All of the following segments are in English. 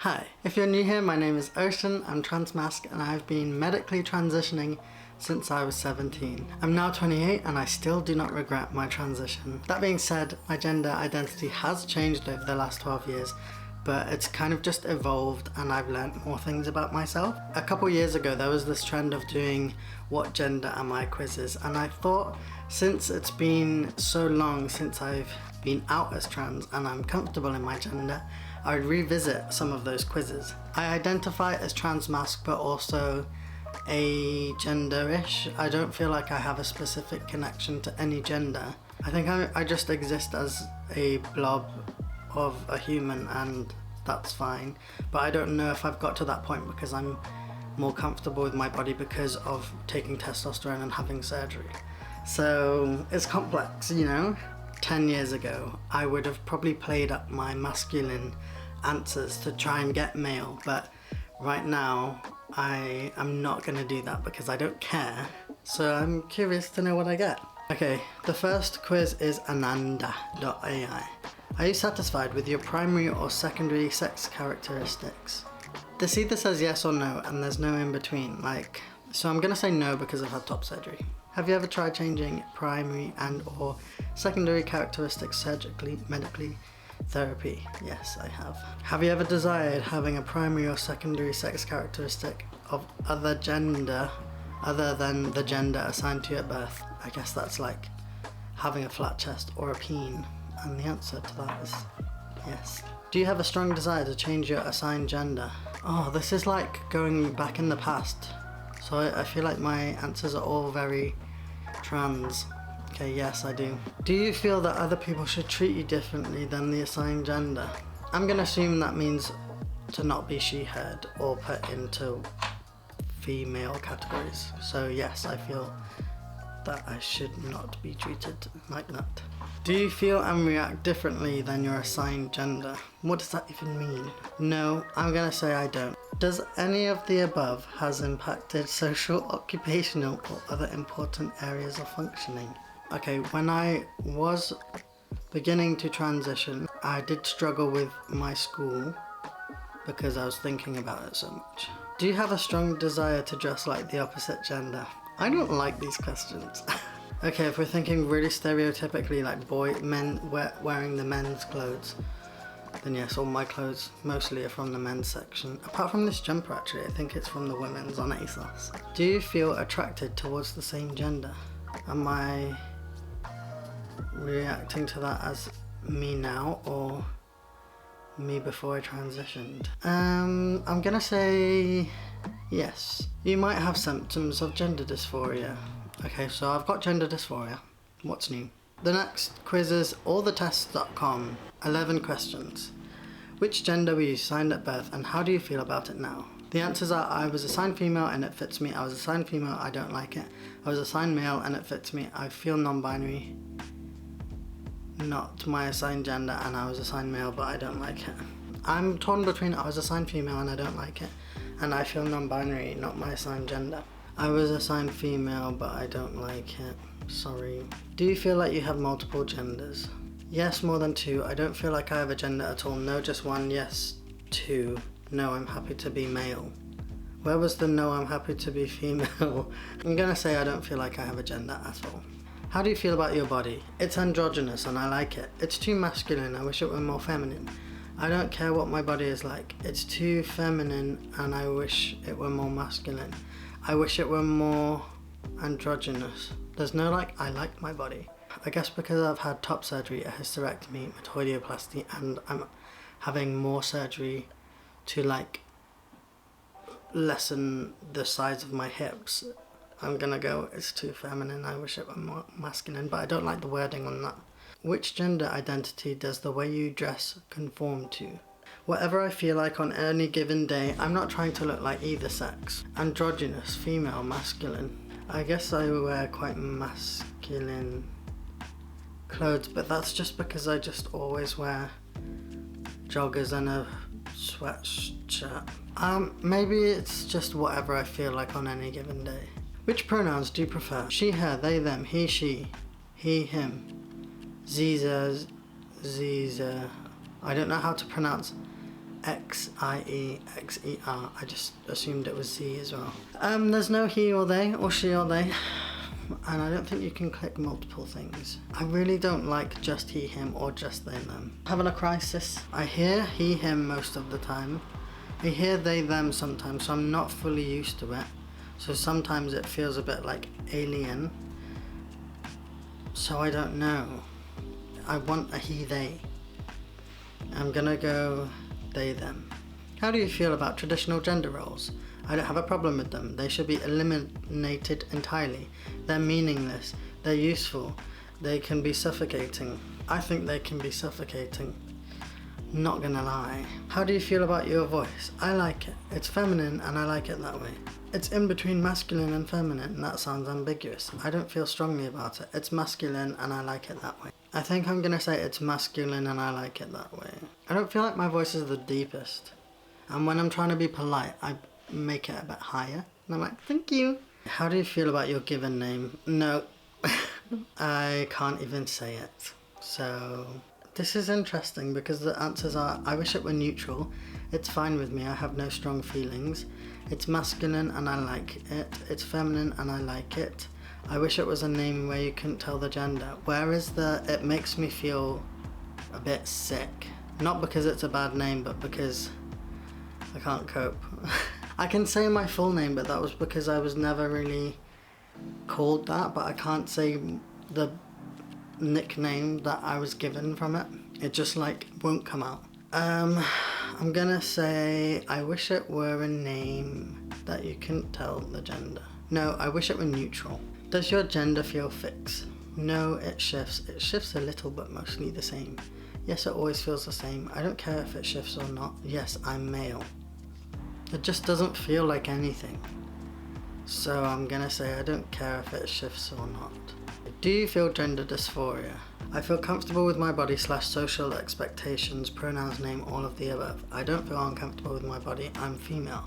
Hi, if you're new here, my name is Ocean, I'm transmasc and I've been medically transitioning since I was 17. I'm now 28 and I still do not regret my transition. That being said, my gender identity has changed over the last 12 years, but it's kind of just evolved and I've learned more things about myself. A couple years ago there was this trend of doing what gender am I quizzes, and I thought since it's been so long since I've been out as trans and I'm comfortable in my gender, I would revisit some of those quizzes. I identify as transmasc but also agender-ish. I don't feel like I have a specific connection to any gender. I think I just exist as a blob of a human and that's fine. But I don't know if I've got to that point because I'm more comfortable with my body because of taking testosterone and having surgery. So it's complex, you know? 10 years ago, I would have probably played up my masculine answers to try and get male, but right now I am not going to do that because I don't care. So I'm curious to know what I get. Okay, the first quiz is Ananda.ai. Are you satisfied with your primary or secondary sex characteristics? This either says yes or no, and there's no in between. So I'm gonna say no because I've had top surgery. Have you ever tried changing primary and or secondary characteristics surgically, medically, therapy? Yes, I have. Have you ever desired having a primary or secondary sex characteristic of other gender other than the gender assigned to you at birth? I guess that's like having a flat chest or a peen, and the answer to that is yes. Do you have a strong desire to change your assigned gender? Oh, this is like going back in the past. So I feel like my answers are all very trans. Okay, yes, I do. Do you feel that other people should treat you differently than the assigned gender? I'm gonna assume that means to not be she/her or put into female categories. So yes, I feel that I should not be treated like that. Do you feel and react differently than your assigned gender? What does that even mean? No, I'm gonna say I don't. Does any of the above has impacted social, occupational, or other important areas of functioning? Okay, when I was beginning to transition, I did struggle with my school because I was thinking about it so much. Do you have a strong desire to dress like the opposite gender? I don't like these questions. Okay, if we're thinking really stereotypically like men wearing the men's clothes, then yes, all my clothes mostly are from the men's section. Apart from this jumper actually, I think it's from the women's on ASOS. Do you feel attracted towards the same gender? Am I reacting to that as me now or me before I transitioned? I'm gonna say yes. You might have symptoms of gender dysphoria. Okay, so I've got gender dysphoria. What's new? The next quiz is allthetests.com. 11 questions. Which gender were you assigned at birth and how do you feel about it now? The answers are: I was assigned female and it fits me. I was assigned female, I don't like it. I was assigned male and it fits me. I feel non-binary, not my assigned gender, and I was assigned male but I don't like it. I'm torn between I was assigned female and I don't like it, and I feel non-binary, not my assigned gender. I was assigned female but I don't like it. Sorry. Do you feel like you have multiple genders? Yes, more than 2. I don't feel like I have a gender at all. No, just 1. Yes, 2. No, I'm happy to be male. Where was the no, I'm happy to be female? I'm gonna say I don't feel like I have a gender at all. How do you feel about your body? It's androgynous and I like it. It's too masculine, I wish it were more feminine. I don't care what my body is like. It's too feminine and I wish it were more masculine. I wish it were more androgynous. There's no like, I like my body. I guess because I've had top surgery, a hysterectomy, metoidioplasty, and I'm having more surgery to like lessen the size of my hips, I'm gonna go, it's too feminine, I wish it were more masculine, but I don't like the wording on that. Which gender identity does the way you dress conform to? Whatever I feel like on any given day. I'm not trying to look like either sex. Androgynous, female, masculine. I guess I wear quite masculine clothes, but that's just because I just always wear joggers and a sweatshirt. Maybe it's just whatever I feel like on any given day. Which pronouns do you prefer? She, her, they, them, he, she, he, him, Ziza, Ziza. I don't know how to pronounce X-I-E-X-E-R. I just assumed it was Z as well. There's no he or they, or she or they. And I don't think you can click multiple things. I really don't like just he, him, or just they, them. Having a crisis. I hear he, him most of the time. I hear they, them sometimes, so I'm not fully used to it. So sometimes it feels a bit like alien. So I don't know. I want a he, they. I'm gonna go they, them. How do you feel about traditional gender roles? I don't have a problem with them. They should be eliminated entirely. They're meaningless. They're useful. They can be suffocating. I think they can be suffocating. Not gonna lie. How do you feel about your voice? I like it. It's feminine and I like it that way. It's in between masculine and feminine, and that sounds ambiguous. I don't feel strongly about it. It's masculine and I like it that way. I think I'm gonna say it's masculine and I like it that way. I don't feel like my voice is the deepest. And when I'm trying to be polite, I make it a bit higher. And I'm like, thank you. How do you feel about your given name? No. I can't even say it. So this is interesting because the answers are, I wish it were neutral. It's fine with me. I have no strong feelings. It's masculine and I like it. It's feminine and I like it. I wish it was a name where you couldn't tell the gender. Where is the, it makes me feel a bit sick. Not because it's a bad name, but because I can't cope. I can say my full name, but that was because I was never really called that, but I can't say the nickname that I was given from it. It just like won't come out. I'm gonna say I wish it were a name that you couldn't tell the gender. No, I wish it were neutral. Does your gender feel fixed? No, it shifts. It shifts a little, but mostly the same. Yes, it always feels the same. I don't care if it shifts or not. Yes, I'm male. It just doesn't feel like anything. So I'm gonna say I don't care if it shifts or not. Do you feel gender dysphoria? I feel comfortable with my body / social expectations, pronouns, name, all of the above. I don't feel uncomfortable with my body. I'm female.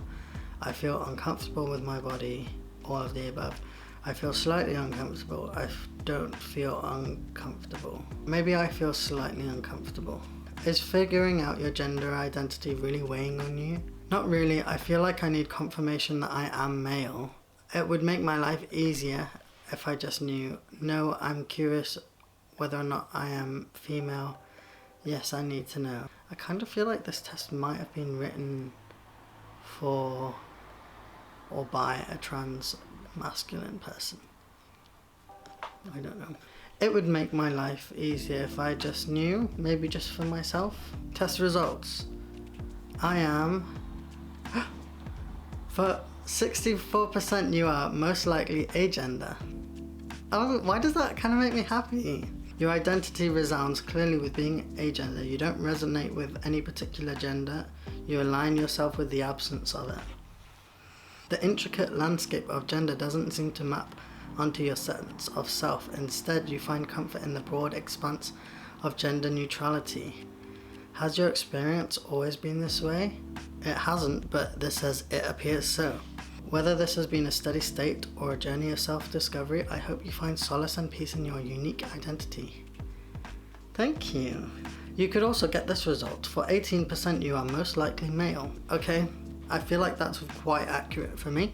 I feel uncomfortable with my body, all of the above. I feel slightly uncomfortable. I don't feel uncomfortable. Maybe I feel slightly uncomfortable. Is figuring out your gender identity really weighing on you? Not really. I feel like I need confirmation that I am male. It would make my life easier if I just knew. No, I'm curious whether or not I am female. Yes, I need to know. I kind of feel like this test might have been written for or by a trans masculine person. I don't know. It would make my life easier if I just knew, maybe just for myself. Test results. I am, for 64% you are most likely agender. Oh, why does that kind of make me happy? Your identity resounds clearly with being agender. You don't resonate with any particular gender. You align yourself with the absence of it. The intricate landscape of gender doesn't seem to map onto your sense of self. Instead, you find comfort in the broad expanse of gender neutrality. Has your experience always been this way? It hasn't, but this says it appears so. Whether this has been a steady state or a journey of self-discovery, I hope you find solace and peace in your unique identity. Thank you. You could also get this result. For 18% you are most likely male. Okay, I feel like that's quite accurate for me.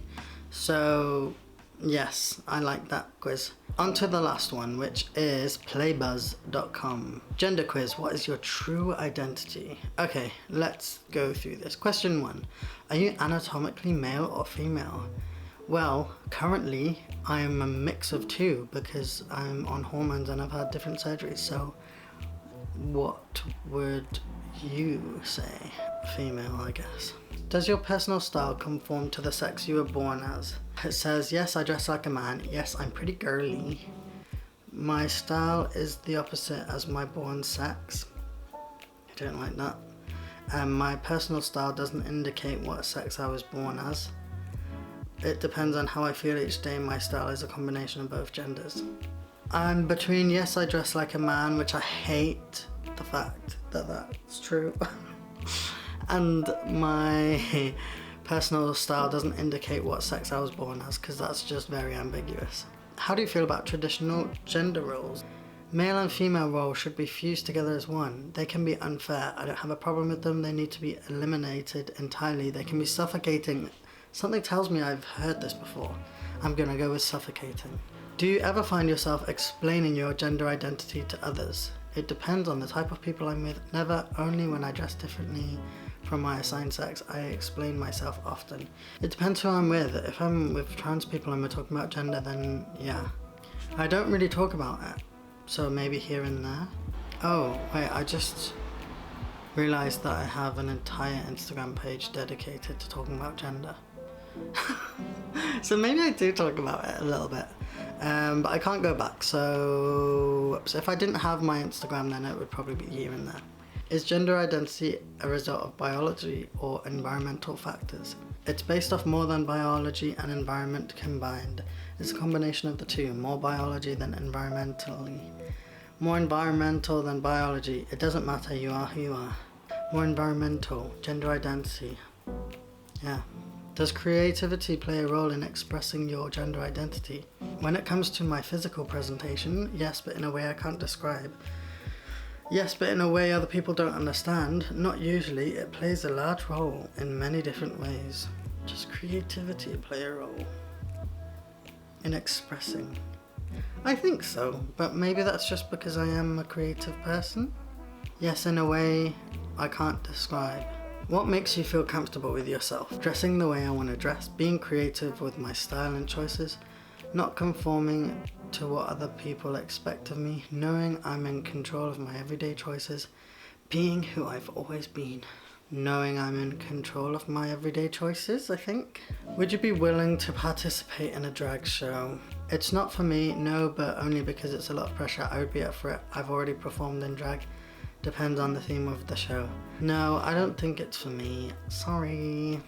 So yes, I like that quiz. On to the last one, which is playbuzz.com. Gender quiz, what is your true identity? Okay, let's go through this. Question 1, are you anatomically male or female? Well, currently I am a mix of two because I'm on hormones and I've had different surgeries, so what would you say? Female, I guess. Does your personal style conform to the sex you were born as? It says, yes, I dress like a man. Yes, I'm pretty girly. My style is the opposite as my born sex. I don't like that. My personal style doesn't indicate what sex I was born as. It depends on how I feel each day. My style is a combination of both genders. I'm between yes, I dress like a man, which I hate the fact that that's true. And my personal style doesn't indicate what sex I was born as, because that's just very ambiguous. How do you feel about traditional gender roles? Male and female roles should be fused together as one. They can be unfair. I don't have a problem with them. They need to be eliminated entirely. They can be suffocating. Something tells me I've heard this before. I'm gonna go with suffocating. Do you ever find yourself explaining your gender identity to others? It depends on the type of people I'm with. Never, only when I dress differently from my assigned sex. I explain myself often. It depends who I'm with. If I'm with trans people and we're talking about gender, then yeah. I don't really talk about it. So maybe here and there. Oh, wait, I just realised that I have an entire Instagram page dedicated to talking about gender. So maybe I do talk about it a little bit. But I can't go back, so if I didn't have my Instagram, then it would probably be here and there. Is gender identity a result of biology or environmental factors? It's based off more than biology and environment combined. It's a combination of the two, more biology than environmentally. More environmental than biology. It doesn't matter, you are who you are. More environmental, gender identity. Yeah. Does creativity play a role in expressing your gender identity? When it comes to my physical presentation, yes, but in a way I can't describe. Yes, but in a way other people don't understand. Not usually. It plays a large role in many different ways. Does creativity play a role in expressing? I think so, but maybe that's just because I am a creative person. Yes, in a way I can't describe. What makes you feel comfortable with yourself? Dressing the way I want to dress, being creative with my style and choices, not conforming to what other people expect of me, knowing I'm in control of my everyday choices, being who I've always been. Knowing I'm in control of my everyday choices, I think. Would you be willing to participate in a drag show? It's not for me, no, but only because it's a lot of pressure. I would be up for it. I've already performed in drag. Depends on the theme of the show. No, I don't think it's for me. Sorry.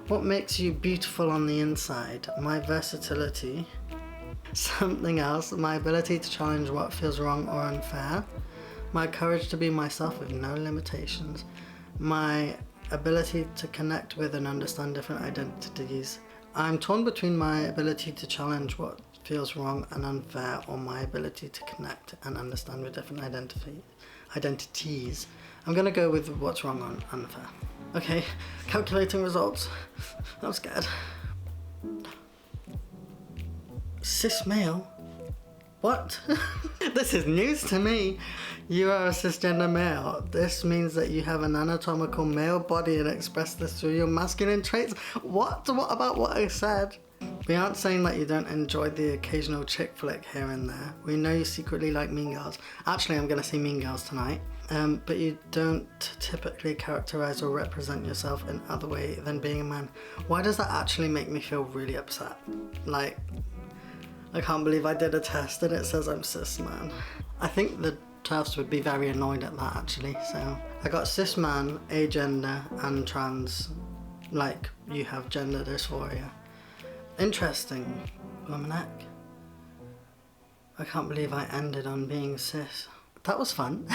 What makes you beautiful on the inside? My versatility. Something else, my ability to challenge what feels wrong or unfair. My courage to be myself with no limitations. My ability to connect with and understand different identities. I'm torn between my ability to challenge what feels wrong and unfair, or my ability to connect and understand with different identities. I'm gonna go with what's wrong on unfair. Okay, calculating results. I'm scared. Cis male? What? This is news to me. You are a cisgender male. This means that you have an anatomical male body and express this through your masculine traits. What? What about what I said? We aren't saying that you don't enjoy the occasional chick flick here and there. We know you secretly like Mean Girls. Actually, I'm gonna see Mean Girls tonight. But you don't typically characterize or represent yourself in other way than being a man. Why does that actually make me feel really upset? Like, I can't believe I did a test and it says I'm cis man. I think the TERFs would be very annoyed at that actually, so. I got cis man, agender, and trans, like you have gender dysphoria. Interesting, Womanek. I can't believe I ended on being cis. That was fun.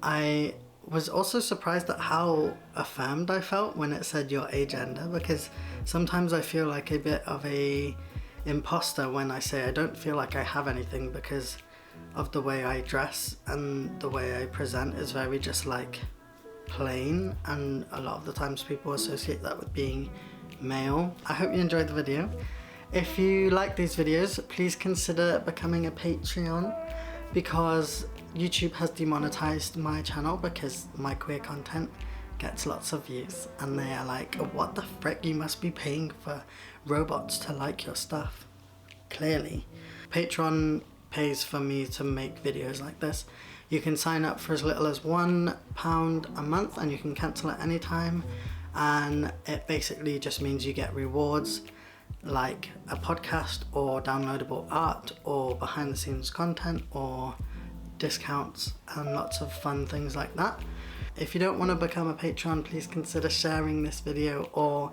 I was also surprised at how affirmed I felt when it said you're agender, because sometimes I feel like a bit of a imposter when I say I don't feel like I have anything because of the way I dress, and the way I present is very just like plain, and a lot of the times people associate that with being male. I hope you enjoyed the video. If you like these videos, please consider becoming a Patreon, because YouTube has demonetized my channel because my queer content gets lots of views, and they are like, what the frick, you must be paying for robots to like your stuff. Clearly. Patreon pays for me to make videos like this. You can sign up for as little as £1 a month and you can cancel at any time, and it basically just means you get rewards like a podcast or downloadable art or behind the scenes content or discounts and lots of fun things like that. If you don't want to become a patron, please consider sharing this video or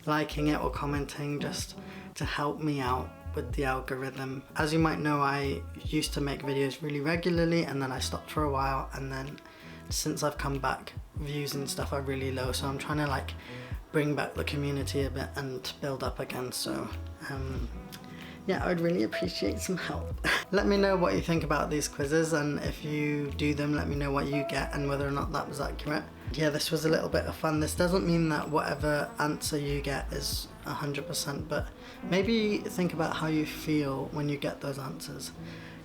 liking it or commenting, just to help me out with the algorithm. As you might know, I used to make videos really regularly and then I stopped for a while, and then since I've come back, views and stuff are really low, so I'm trying to like bring back the community a bit and build up again. So yeah, I would really appreciate some help. Let me know what you think about these quizzes, and if you do them, let me know what you get and whether or not that was accurate. Yeah, this was a little bit of fun. This doesn't mean that whatever answer you get is 100%, but maybe think about how you feel when you get those answers,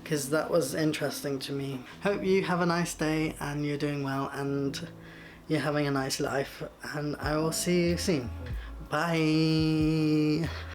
because that was interesting to me. Hope you have a nice day and you're doing well and you're having a nice life, and I will see you soon. Bye.